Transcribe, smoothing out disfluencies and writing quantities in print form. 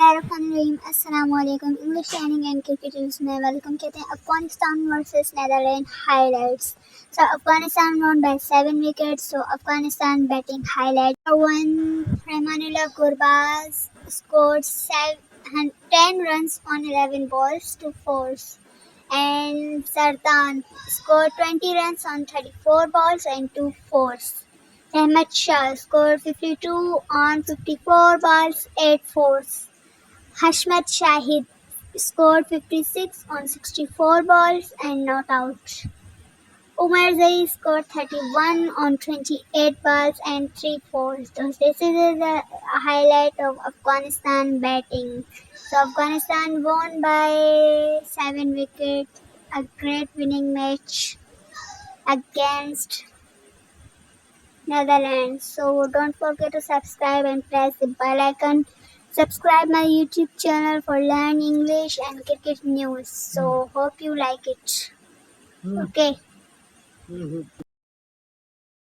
बिस्मिल्लाहिर्रहमानिर्रहीम अस्सलाम वालेकुम। English learning and cricket news में वेलकम कहते हैं। Afghanistan versus Netherland highlights. So Afghanistan won by 7 wickets. So Afghanistan batting highlight. One, Rahmanullah Gurbaz scored 10 runs on 11 balls to fours. And Sardan scored 20 runs on 34 balls and 2 fours. Ahmed Shah scored 52 on 54 balls, 8 fours. Hashmat Shahid scored 56 on 64 balls and not out. Umar Zai scored 31 on 28 balls and 3 fours. So this is the highlight of Afghanistan batting. So Afghanistan won by 7 wickets. A great winning match against Netherlands. So don't forget to subscribe and press the bell icon. Subscribe my YouTube channel for learn English and cricket news. So hope you like it. Okay.